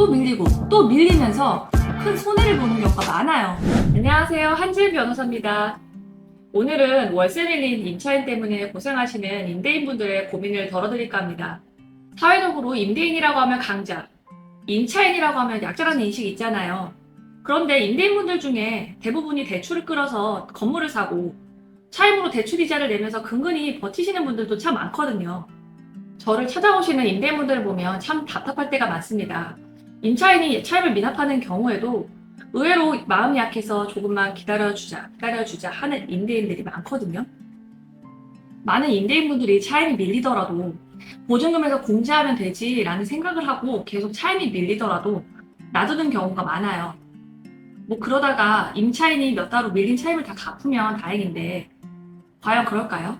또 밀리고 또 밀리면서 큰 손해를 보는 경우가 많아요. 안녕하세요, 한지은 변호사입니다. 오늘은 월세 밀린 임차인 때문에 고생하시는 임대인분들의 고민을 덜어드릴까 합니다. 사회적으로 임대인이라고 하면 강자, 임차인이라고 하면 약자라는 인식이 있잖아요. 그런데 임대인분들 중에 대부분이 대출을 끌어서 건물을 사고 차임으로 대출이자를 내면서 근근히 버티시는 분들도 참 많거든요. 저를 찾아오시는 임대인분들을 보면 참 답답할 때가 많습니다. 임차인이 차임을 미납하는 경우에도 의외로 마음이 약해서 조금만 기다려주자 하는 임대인들이 많거든요. 많은 임대인분들이 차임이 밀리더라도 보증금에서 공제하면 되지라는 생각을 하고 계속 차임이 밀리더라도 놔두는 경우가 많아요. 뭐 그러다가 임차인이 몇 달 후 밀린 차임을 다 갚으면 다행인데 과연 그럴까요?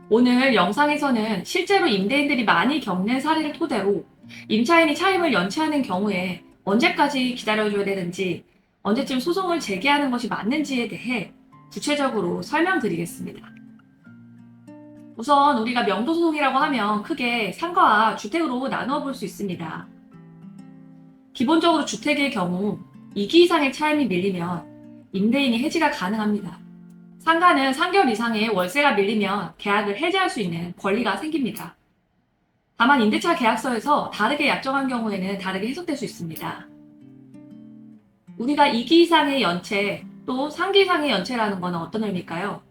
오늘 영상에서는 실제로 임대인들이 많이 겪는 사례를 토대로 임차인이 차임을 연체하는 경우에 언제까지 기다려줘야 되는지, 언제쯤 소송을 제기하는 것이 맞는지에 대해 구체적으로 설명드리겠습니다. 우선 우리가 명도소송이라고 하면 크게 상가와 주택으로 나누어 볼 수 있습니다. 기본적으로 주택의 경우 2기 이상의 차임이 밀리면 임대인이 해지가 가능합니다. 상가는 3개월 이상의 월세가 밀리면 계약을 해지할 수 있는 권리가 생깁니다. 다만 임대차 계약서에서 다르게 약정한 경우에는 다르게 해석될 수 있습니다. 우리가 2기 이상의 연체 또 3기 이상의 연체라는 것은 어떤 의미일까요?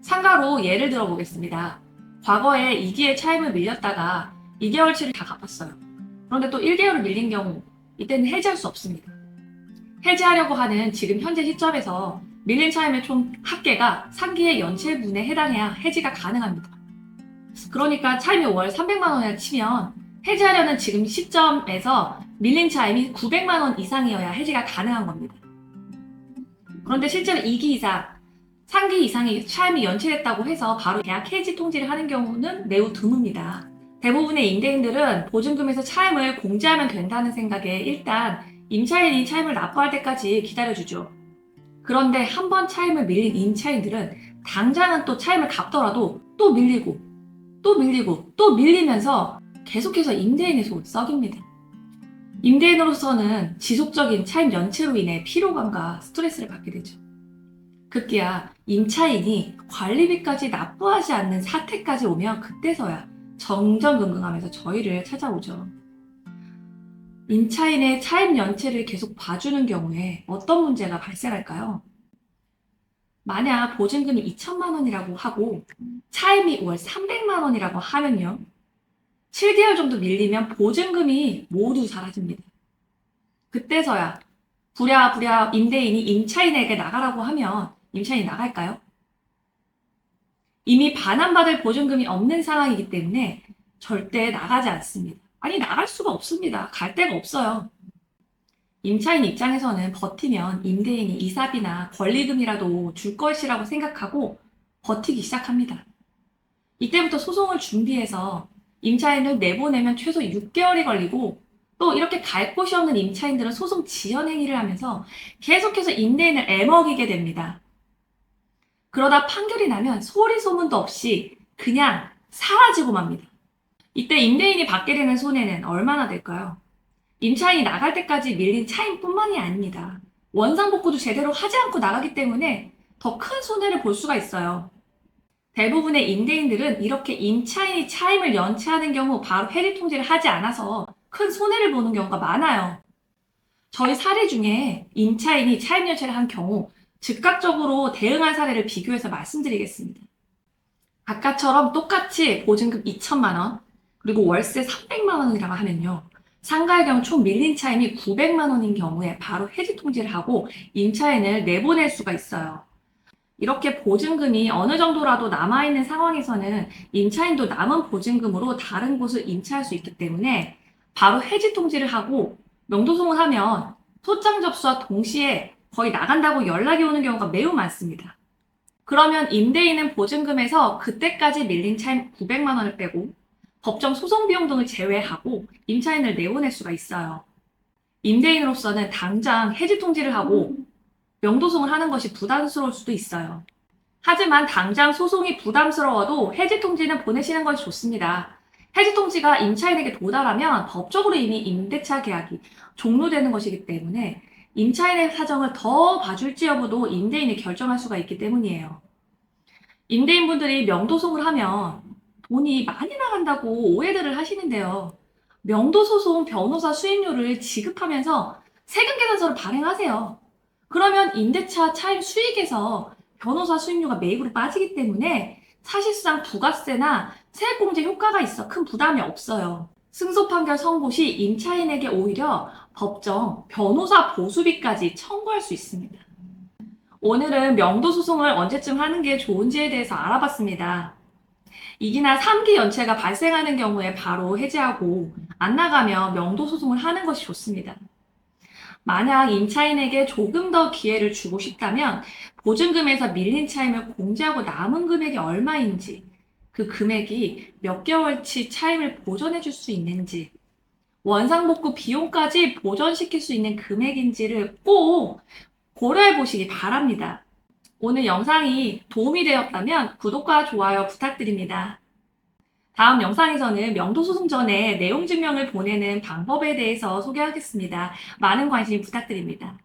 상가로 예를 들어 보겠습니다. 과거에 2기의 차임을 밀렸다가 2개월치를 다 갚았어요. 그런데 또 1개월을 밀린 경우, 이때는 해지할 수 없습니다. 해지하려고 하는 지금 현재 시점에서 밀린 차임의 총 합계가 상기의 연체분에 해당해야 해지가 가능합니다. 그러니까 차임이 월 300만 원이라 치면 해지하려는 지금 시점에서 밀린 차임이 900만 원 이상이어야 해지가 가능한 겁니다. 그런데 실제로 2기 이상, 3기 이상의 차임이 연체됐다고 해서 바로 계약 해지 통지를 하는 경우는 매우 드뭅니다. 대부분의 임대인들은 보증금에서 차임을 공제하면 된다는 생각에 일단 임차인이 차임을 납부할 때까지 기다려주죠. 그런데 한 번 차임을 밀린 임차인들은 당장은 또 차임을 갚더라도 또 밀리고 또 밀리고 또 밀리면서 계속해서 임대인의 속을 썩입니다. 임대인으로서는 지속적인 차임 연체로 인해 피로감과 스트레스를 받게 되죠. 급기야 임차인이 관리비까지 납부하지 않는 사태까지 오면 그때서야 정정긍긍하면서 저희를 찾아오죠. 임차인의 차임 연체를 계속 봐주는 경우에 어떤 문제가 발생할까요? 만약 보증금이 2천만 원이라고 하고 차임이 월 300만 원이라고 하면요. 7개월 정도 밀리면 보증금이 모두 사라집니다. 그때서야 부랴부랴 임대인이 임차인에게 나가라고 하면 임차인이 나갈까요? 이미 반환받을 보증금이 없는 상황이기 때문에 절대 나가지 않습니다. 아니, 나갈 수가 없습니다. 갈 데가 없어요. 임차인 입장에서는 버티면 임대인이 이사비나 권리금이라도 줄 것이라고 생각하고 버티기 시작합니다. 이때부터 소송을 준비해서 임차인을 내보내면 최소 6개월이 걸리고 또 이렇게 갈 곳이 없는 임차인들은 소송 지연 행위를 하면서 계속해서 임대인을 애먹이게 됩니다. 그러다 판결이 나면 소리 소문도 없이 그냥 사라지고 맙니다. 이때 임대인이 받게 되는 손해는 얼마나 될까요? 임차인이 나갈 때까지 밀린 차임뿐만이 아닙니다. 원상복구도 제대로 하지 않고 나가기 때문에 더 큰 손해를 볼 수가 있어요. 대부분의 임대인들은 이렇게 임차인이 차임을 연체하는 경우 바로 해지 통지를 하지 않아서 큰 손해를 보는 경우가 많아요. 저희 사례 중에 임차인이 차임 연체를 한 경우 즉각적으로 대응한 사례를 비교해서 말씀드리겠습니다. 아까처럼 똑같이 보증금 2천만 원, 그리고 월세 300만 원이라고 하면요. 상가의 경우 총 밀린 차임이 900만 원인 경우에 바로 해지 통지를 하고 임차인을 내보낼 수가 있어요. 이렇게 보증금이 어느 정도라도 남아있는 상황에서는 임차인도 남은 보증금으로 다른 곳을 임차할 수 있기 때문에 바로 해지 통지를 하고 명도소송을 하면 소장 접수와 동시에 거의 나간다고 연락이 오는 경우가 매우 많습니다. 그러면 임대인은 보증금에서 그때까지 밀린 차임 900만 원을 빼고 법정 소송 비용 등을 제외하고 임차인을 내보낼 수가 있어요. 임대인으로서는 당장 해지 통지를 하고 명도소송을 하는 것이 부담스러울 수도 있어요. 하지만 당장 소송이 부담스러워도 해지 통지는 보내시는 것이 좋습니다. 해지 통지가 임차인에게 도달하면 법적으로 이미 임대차 계약이 종료되는 것이기 때문에 임차인의 사정을 더 봐줄지 여부도 임대인이 결정할 수가 있기 때문이에요. 임대인분들이 명도소송을 하면 돈이 많이 나간다고 오해들을 하시는데요. 명도소송 변호사 수임료를 지급하면서 세금 계산서를 발행하세요. 그러면 임대차 차임 수익에서 변호사 수임료가 매입으로 빠지기 때문에 사실상 부가세나 세액공제 효과가 있어 큰 부담이 없어요. 승소 판결 선고 시 임차인에게 오히려 법정 변호사 보수비까지 청구할 수 있습니다. 오늘은 명도소송을 언제쯤 하는 게 좋은지에 대해서 알아봤습니다. 2기나 3기 연체가 발생하는 경우에 바로 해지하고 안 나가면 명도소송을 하는 것이 좋습니다. 만약 임차인에게 조금 더 기회를 주고 싶다면 보증금에서 밀린 차임을 공제하고 남은 금액이 얼마인지, 그 금액이 몇 개월치 차임을 보전해 줄 수 있는지, 원상복구 비용까지 보전시킬 수 있는 금액인지를 꼭 고려해 보시기 바랍니다. 오늘 영상이 도움이 되었다면 구독과 좋아요 부탁드립니다. 다음 영상에서는 명도소송 전에 내용 증명을 보내는 방법에 대해서 소개하겠습니다. 많은 관심 부탁드립니다.